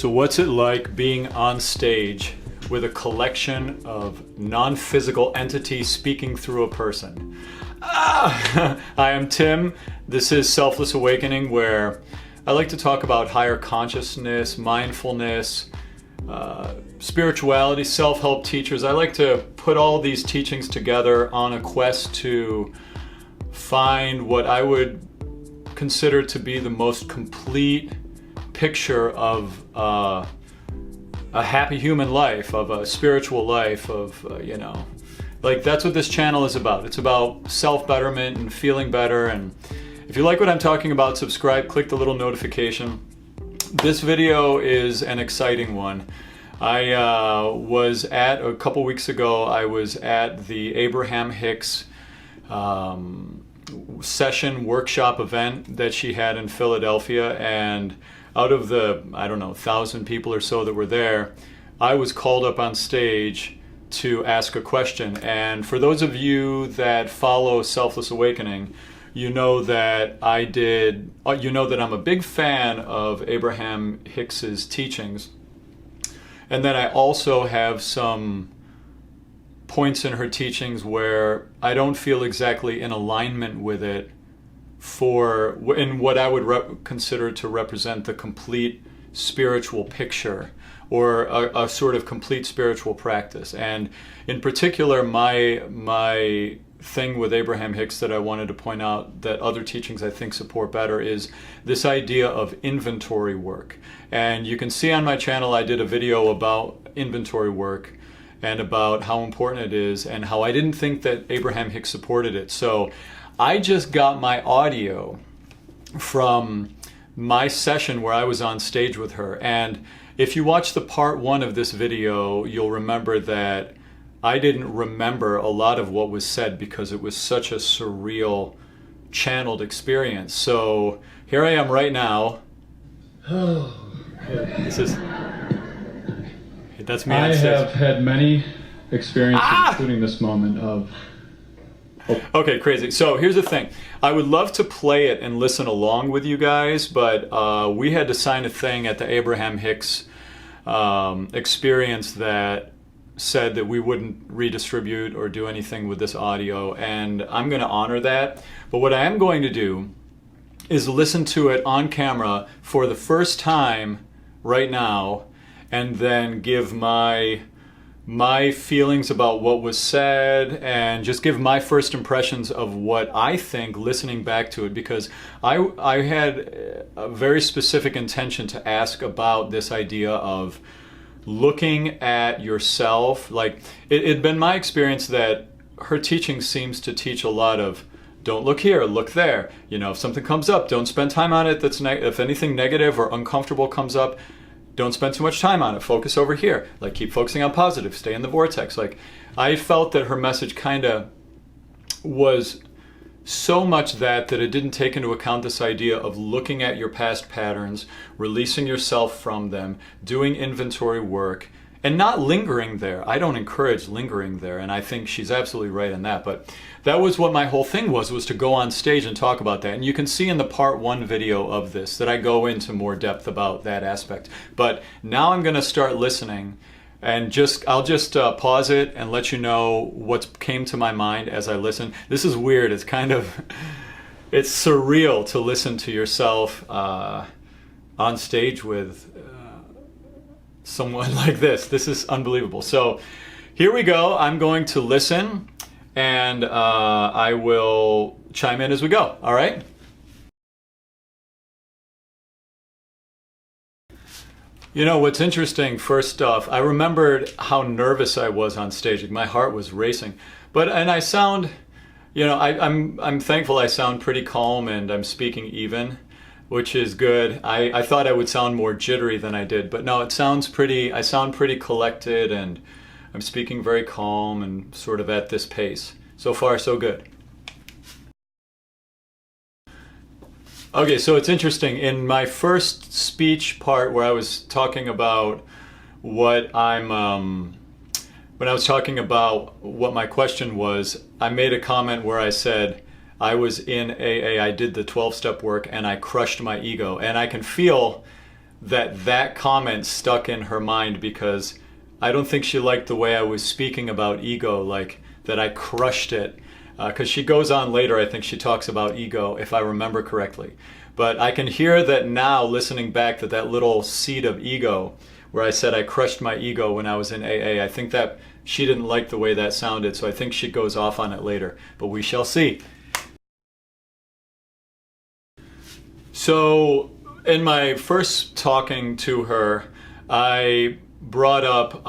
So what's it like being on stage with a collection of non-physical entities speaking through a person? Hi, I'm Tim. This is Selfless Awakening, where I like to talk about higher consciousness, mindfulness, spirituality, self-help teachers. I like to put all these teachings together on a quest to find what I would consider to be the most complete picture of a happy human life, of a spiritual life, of, like that's what this channel is about. It's about self-betterment and feeling better. And if you like what I'm talking about, subscribe, click the little notification. This video is an exciting one. A couple weeks ago, I was at the ABRAHAM HICKS session workshop event that she had in Philadelphia, and out of the, 1,000 people or so that were there, I was called up on stage to ask a question. And for those of you that follow Selfless Awakening, you know that I'm a big fan of Abraham Hicks's teachings. And then I also have some points in her teachings where I don't feel exactly in alignment with it in what I would consider to represent the complete spiritual picture, or a sort of complete spiritual practice. And in particular, my thing with Abraham Hicks that I wanted to point out that other teachings I think support better is this idea of inventory work. And you can see on my channel I did a video about inventory work and about how important it is and how I didn't think that Abraham Hicks supported it. So I just got my audio from my session where I was on stage with her. And if you watch the part 1 of this video, you'll remember that I didn't remember a lot of what was said because it was such a surreal, channeled experience. So here I am right now. That's me on stage. I have had many experiences, including this moment of... Okay, crazy. So here's the thing. I would love to play it and listen along with you guys, but we had to sign a thing at the Abraham Hicks experience that said that we wouldn't redistribute or do anything with this audio, and I'm going to honor that. But what I am going to do is listen to it on camera for the first time right now, and then give my feelings about what was said and just give my first impressions of what I think listening back to it, because I had a very specific intention to ask about this idea of looking at yourself. Like it'd been my experience that her teaching seems to teach a lot of don't look here, look there. If something comes up, don't spend time on it. If anything negative or uncomfortable comes up, don't spend too much time on it. Focus over here. Like keep focusing on positive. Stay in the vortex. Like I felt that her message kind of was so much that it didn't take into account this idea of looking at your past patterns, releasing yourself from them, doing inventory work, and not lingering there. I don't encourage lingering there, and I think she's absolutely right in that. But that was what my whole thing was to go on stage and talk about that. And you can see in the part 1 video of this that I go into more depth about that aspect. But now I'm going to start listening, and I'll just pause it and let you know what came to my mind as I listen. This is weird. It's it's surreal to listen to yourself on stage with someone like this. This is unbelievable. So here we go. I'm going to listen, and I will chime in as we go. All right? What's interesting, first off, I remembered how nervous I was on stage. My heart was racing. And I sound, I'm thankful I sound pretty calm and I'm speaking even, which is good. I thought I would sound more jittery than I did, but no, I sound pretty collected, and I'm speaking very calm and sort of at this pace. So far, so good. Okay, so it's interesting. In my first speech part where I was talking about when I was talking about what my question was, I made a comment where I said, I was in AA, I did the 12-step work, and I crushed my ego. And I can feel that comment stuck in her mind, because I don't think she liked the way I was speaking about ego, like that I crushed it. Because she goes on later, I think she talks about ego, if I remember correctly. But I can hear that now, listening back, that little seed of ego, where I said I crushed my ego when I was in AA, I think that she didn't like the way that sounded, so I think she goes off on it later. But we shall see. So, in my first talking to her, I brought up,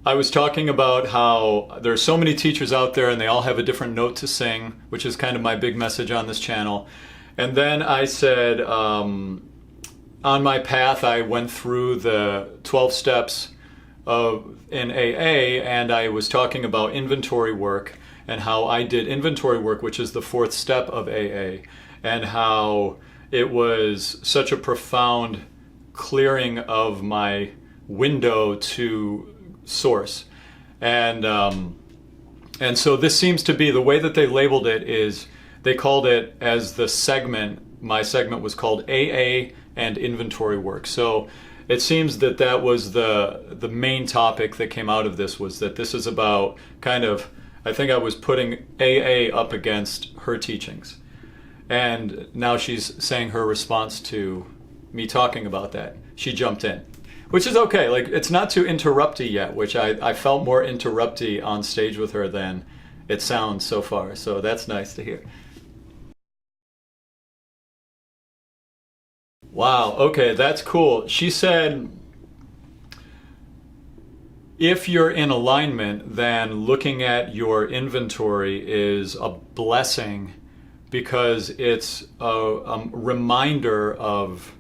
I was talking about how there's so many teachers out there and they all have a different note to sing, which is kind of my big message on this channel. And then I said, on my path, I went through the 12 steps in AA, and I was talking about inventory work and how I did inventory work, which is the 4th step of AA, and how it was such a profound clearing of my window to source. And so this seems to be the way that they labeled it. Is they called it as the segment, my segment was called AA and inventory work. So it seems that that was the main topic that came out of this, was that this is about kind of, I think I was putting AA up against her teachings. And now she's saying her response to me talking about that. She jumped in, which is okay. Like, it's not too interrupty yet, which I felt more interrupty on stage with her than it sounds so far. So that's nice to hear. Wow, okay, that's cool. She said, if you're in alignment, then looking at your inventory is a blessing, because it's a reminder of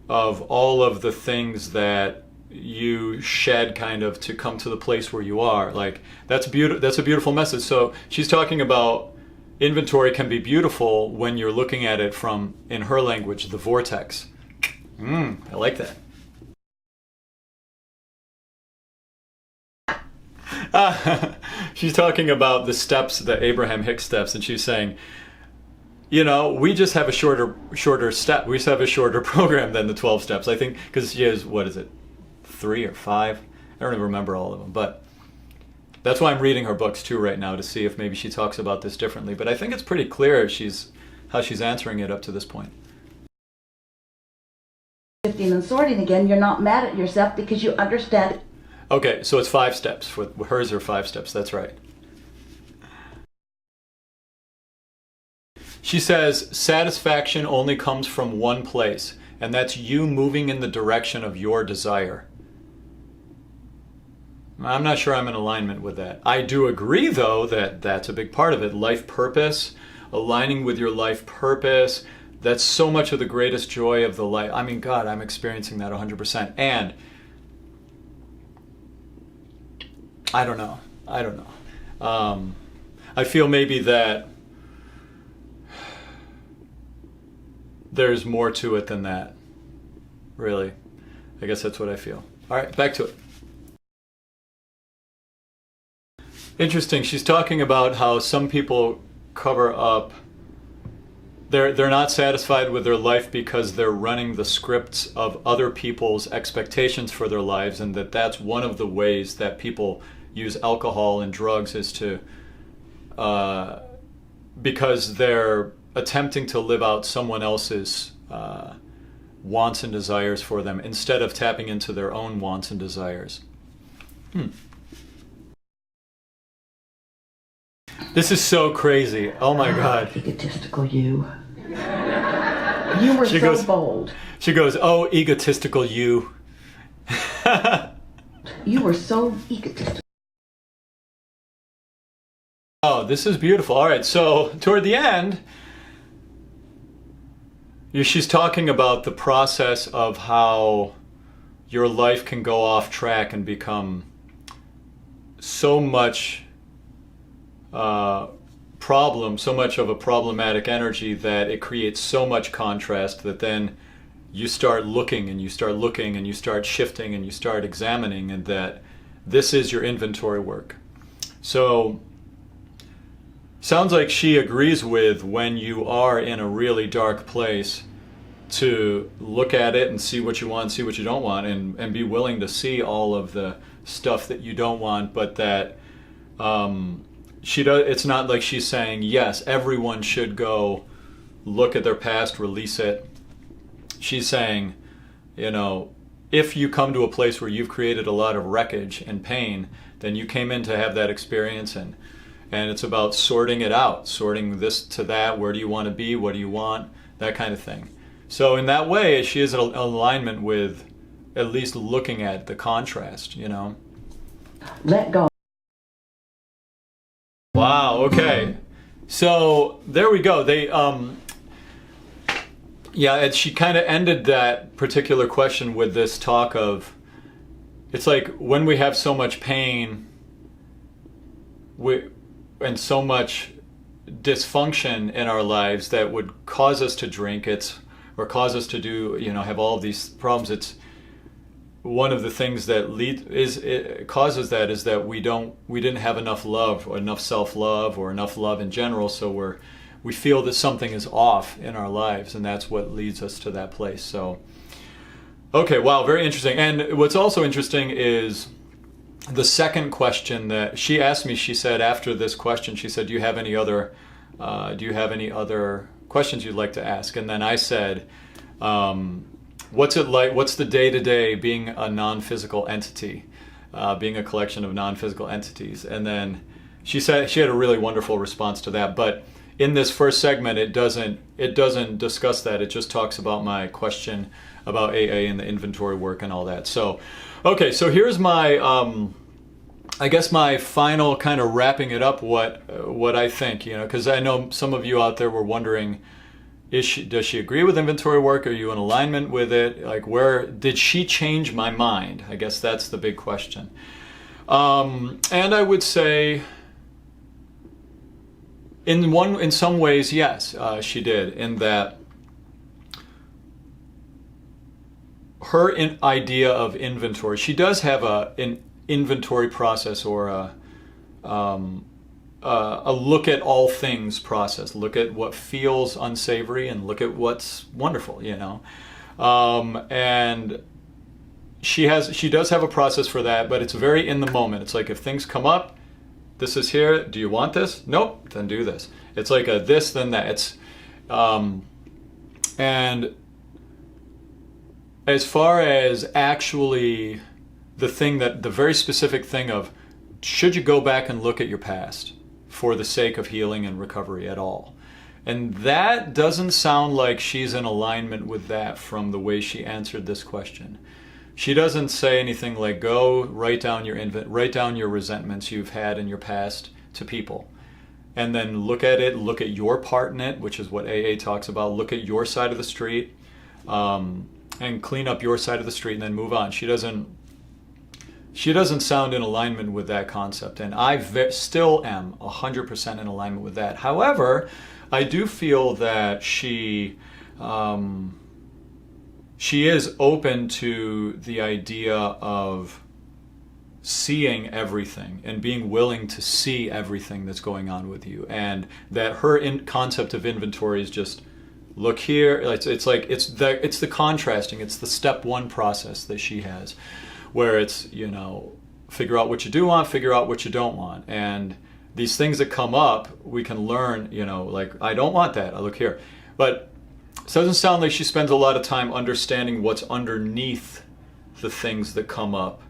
all of the things that you shed kind of to come to the place where you are. Like, that's beautiful. That's a beautiful message. So she's talking about inventory can be beautiful when you're looking at it from, in her language, the vortex. I like that. She's talking about the steps, the Abraham Hicks steps, and she's saying, you know, we just have a shorter step. We just have a shorter program than the 12 steps. I think because she has, what is it, 3 or 5? I don't even remember all of them. But that's why I'm reading her books too right now, to see if maybe she talks about this differently. But I think it's pretty clear how she's answering it up to this point. Shifting and sorting again, you're not mad at yourself because you understand. Okay, so it's 5 steps. For hers are 5 steps. That's right. She says, satisfaction only comes from one place, and that's you moving in the direction of your desire. I'm not sure I'm in alignment with that. I do agree, though, that that's a big part of it. Life purpose, aligning with your life purpose, that's so much of the greatest joy of the life. I mean, God, I'm experiencing that 100%. And I don't know. I feel maybe that there's more to it than that, really. I guess that's what I feel. All right, back to it. Interesting. She's talking about how some people cover up. They're not satisfied with their life because they're running the scripts of other people's expectations for their lives, and that's one of the ways that people use alcohol and drugs, is to because they're attempting to live out someone else's wants and desires for them instead of tapping into their own wants and desires. This is so crazy. Oh my God. Egotistical you. You were so bold. She goes, oh, egotistical you. You were so egotistical. Oh, this is beautiful. All right, so toward the end, she's talking about the process of how your life can go off track and become so much so much of a problematic energy that it creates so much contrast that then you start looking and you start looking and you start shifting and you start examining, and that this is your inventory work. So sounds like she agrees with, when you are in a really dark place, to look at it and see what you want, see what you don't want, and be willing to see all of the stuff that you don't want, but that it's not like she's saying, yes, everyone should go look at their past, release it. She's saying, if you come to a place where you've created a lot of wreckage and pain, then you came in to have that experience, and it's about sorting it out, sorting this to that. Where do you want to be? What do you want? That kind of thing. So in that way, she is in alignment with at least looking at the contrast, Let go. Wow, okay. So there we go. They she kind of ended that particular question with this talk of, it's like when we have so much pain and so much dysfunction in our lives that would cause us to drink, or cause us to do, have all of these problems. It's one of the things that causes that is that we didn't have enough love, or enough self-love, or enough love in general. So we feel that something is off in our lives, and that's what leads us to that place. So, okay, wow, very interesting. And what's also interesting is the second question that she asked me. She said after this question, she said, "Do you have any other questions you'd like to ask?" And then I said, "What's it like? What's the day-to-day being a non-physical entity, being a collection of non-physical entities?" And then she said she had a really wonderful response to that. But in this first segment, it doesn't discuss that. It just talks about my question about AA and the inventory work and all that. So, okay, so here's my, I guess my final kind of wrapping it up. What I think, because I know some of you out there were wondering, does she agree with inventory work? Are you in alignment with it? Like, where did she change my mind? I guess that's the big question. And I would say, in some ways, yes, she did. In that, her idea of inventory, she does have an inventory process, or a look at all things process. Look at what feels unsavory and look at what's wonderful, and she does have a process for that, but it's very in the moment. It's like, if things come up, this is here. Do you want this? Nope. Then do this. It's like a this, then that. It's, and as far as actually the very specific thing of, should you go back and look at your past for the sake of healing and recovery at all? And that doesn't sound like she's in alignment with that from the way she answered this question. She doesn't say anything like, go write down your resentments you've had in your past to people, and then look at it, look at your part in it, which is what AA talks about. Look at your side of the street, and clean up your side of the street, and then move on. She doesn't sound in alignment with that concept, and I still am 100% in alignment with that. However, I do feel that she is open to the idea of seeing everything and being willing to see everything that's going on with you, and that her concept of inventory is just, look here. It's the contrasting. It's the step one process that she has, where it's, figure out what you do want, figure out what you don't want, and these things that come up, we can learn. Like, I don't want that. I look here, but it doesn't sound like she spends a lot of time understanding what's underneath the things that come up.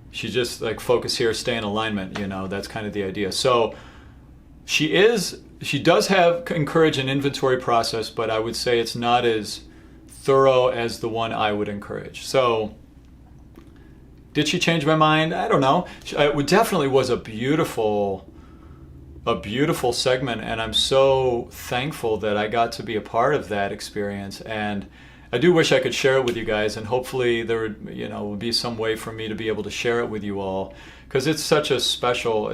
She just like, focus here, stay in alignment, that's kind of the idea. So she does encourage an inventory process, but I would say it's not as thorough as the one I would encourage. So did she change my mind? I don't know. It definitely was a beautiful segment, and I'm so thankful that I got to be a part of that experience. And I do wish I could share it with you guys, and hopefully there would be some way for me to be able to share it with you all, because it's such a special.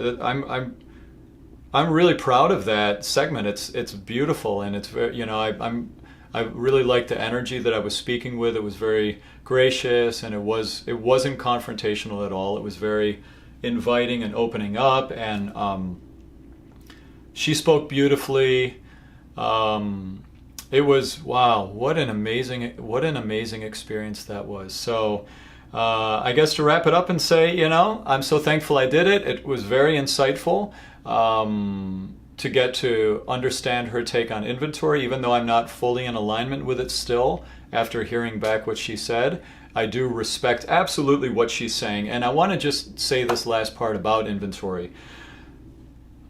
I'm really proud of that segment. It's beautiful, and it's very, I really liked the energy that I was speaking with. It was very gracious, and it wasn't confrontational at all. It was very inviting and opening up, and she spoke beautifully, it was, wow, what an amazing experience that was. So I guess to wrap it up and say, you know, I'm so thankful I did it. It was very insightful to get to understand her take on inventory, even though I'm not fully in alignment with it still after hearing back what she said. I do respect absolutely what she's saying. And I want to just say this last part about inventory.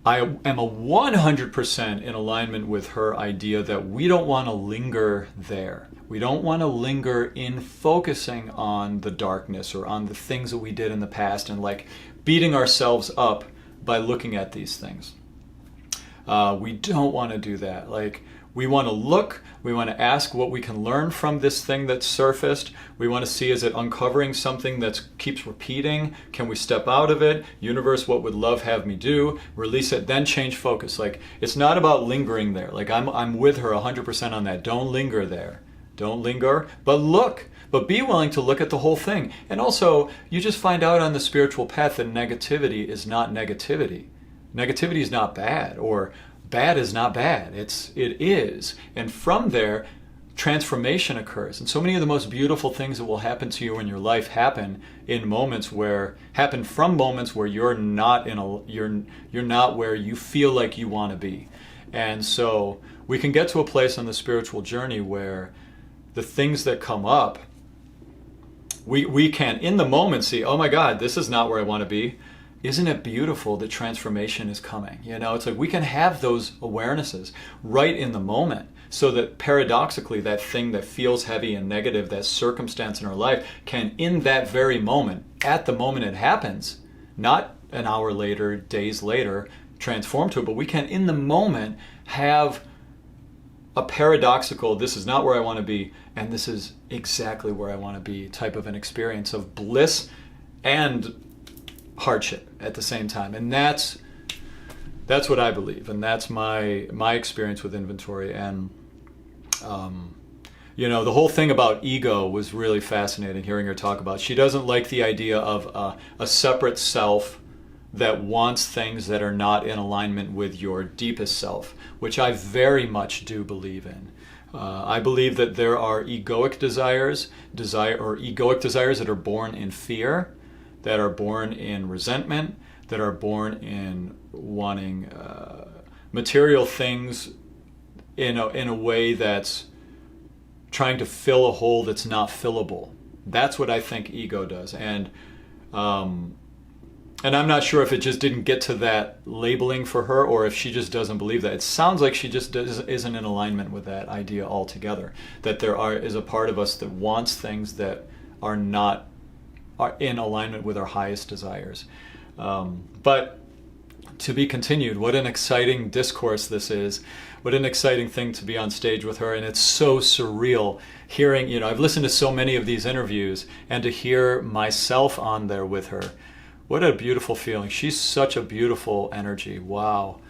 I am a 100% in alignment with her idea that we don't want to linger there. We don't want to linger in focusing on the darkness or on the things that we did in the past and like beating ourselves up by looking at these things. We don't want to do that. Like, we want to look, we want to ask what we can learn from this thing that's surfaced. We want to see, is it uncovering something that keeps repeating? Can we step out of it? Universe, what would love have me do? Release it, then change focus. Like, it's not about lingering there. Like, I'm with her 100% on that. Don't linger there. Don't linger, but look. But be willing to look at the whole thing. And also, you just find out on the spiritual path that negativity is not negativity. Negativity is not bad, or bad is not bad. It is. And from there, transformation occurs. And so many of the most beautiful things that will happen to you in your life happen from moments where you're not you're not where you feel like you want to be. And so we can get to a place on the spiritual journey where the things that come up, we can in the moment see, oh my God, this is not where I want to be. Isn't it beautiful that transformation is coming? You know, it's like we can have those awarenesses right in the moment, so that paradoxically that thing that feels heavy and negative, that circumstance in our life, can in that very moment, at the moment it happens, not an hour later, days later, transform to it, but we can in the moment have a paradoxical, this is not where I want to be, and this is exactly where I want to be type of an experience of bliss and hardship at the same time. And that's what I believe, and that's my experience with inventory. And you know, the whole thing about ego was really fascinating hearing her talk about. She doesn't like the idea of a separate self that wants things that are not in alignment with your deepest self, which I very much do believe in. I believe that there are egoic desires that are born in fear, that are born in resentment, that are born in wanting material things in a way that's trying to fill a hole that's not fillable. That's what I think ego does. And I'm not sure if it just didn't get to that labeling for her, or if she just doesn't believe that. It sounds like she just isn't in alignment with that idea altogether, that there is a part of us that wants things that are in alignment with our highest desires. But to be continued. What an exciting discourse this is. What an exciting thing to be on stage with her. And it's so surreal hearing, I've listened to so many of these interviews, and to hear myself on there with her. What a beautiful feeling. She's such a beautiful energy. Wow.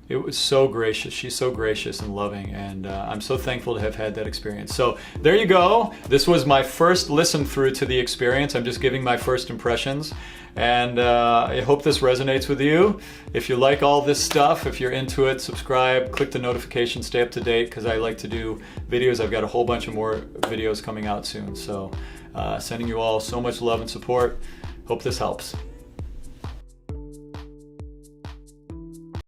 It was so gracious. She's so gracious and loving, and I'm so thankful to have had that experience. So there you go. This was my first listen through to the experience. I'm just giving my first impressions, and I hope this resonates with you. If you like all this stuff, if you're into it, subscribe, click the notification, stay up to date, because I like to do videos. I've got a whole bunch of more videos coming out soon. So sending you all so much love and support. Hope this helps.